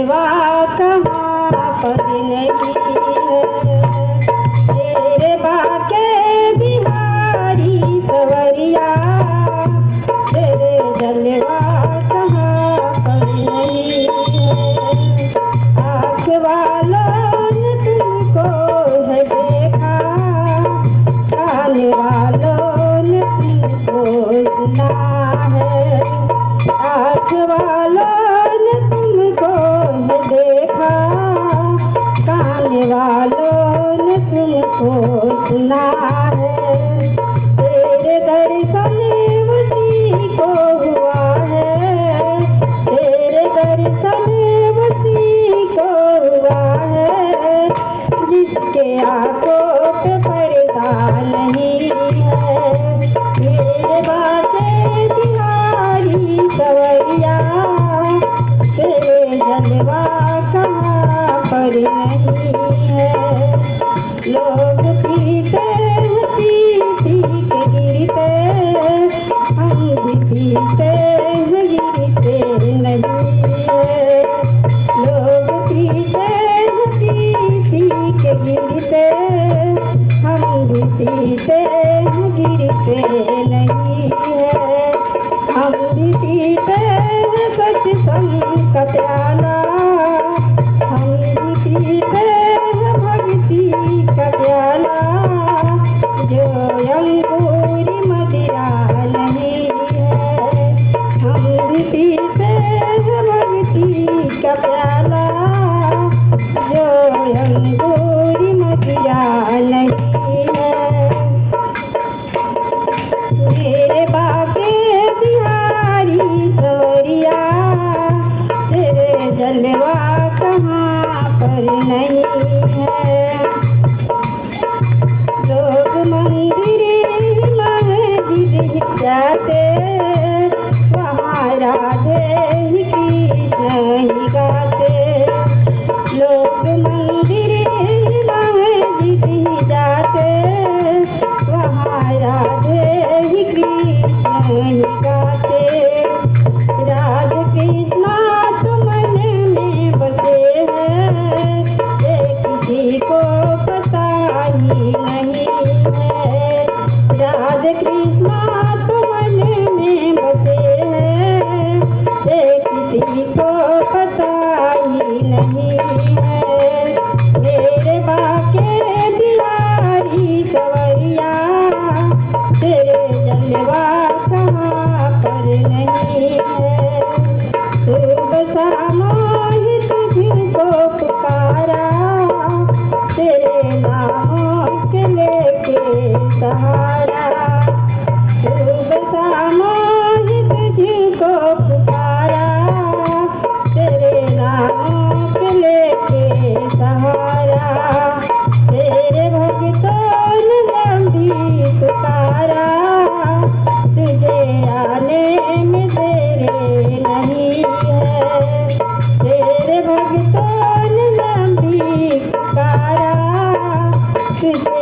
जलवा कहाँ पर नहीं है। तेरे बाके बिहारी सवरिया, तेरे जलवा कहाँ पर नहीं है। आँख वालों ने तुमको है देखा, कान वालों ने तुमको सुना है। आँख वालों ने तुमको है देखा, कान वालों ने तुमको सुना है। तेरे दर्शन उसी को हुआ है, तेरे दर्शन उसी को हुआ है, जिसके आंखों पे पर्दा नहीं है। मेरे बाके बिहारी सवरिया, तेरे जलवा कहाँ पर नहीं है। लोग पीते हैं पी के गिरते, हम भी पीते हैं गिरते नहीं है। लोग पीते हैं पी के गिरते, हम भी पीते हैं गिरते नहीं है। हम भी पीते हैं सत्संग का प्याला, हम भी पीते हैं भक्ति का प्याला, जो अंगूरी मदिरा नहीं है। हम भी पीते हैं भक्ति का प्याला, जो अंगूरी मदिरा नहीं है। मेरे बाके बिहारी सवरिया, तेरे जलवा कहाँ पर नहीं है। लोग मंदिर मस्जिद जाते, वहाँ राधे कृष्ण ही गाते। लोग मंदिर मस्जिद जाते, वहाँ राधे कृष्ण ही गाते। राधे कृष्णा तो मन में बसे हैं, ये किसी को पता ही नहीं है। राधे कृष्णा तो मन में बसे हैं, ये किसी को पता ही नहीं है। मेरे बाके बिहारी सवरिया, तेरे जलवा कहाँ पर नहीं है। सुबह शाम ही तुझको पुकारा, तेरे नामों के लेके सहारा। सुबह शाम ही तुझको पुकारा, तेरे नामों के लेके सहारा। तेरे भक्तों ने लंबी पुकारा, तुझे आने में तेरे नहीं है। तेरे भक्तों ने लंबी पुकारा, तुझे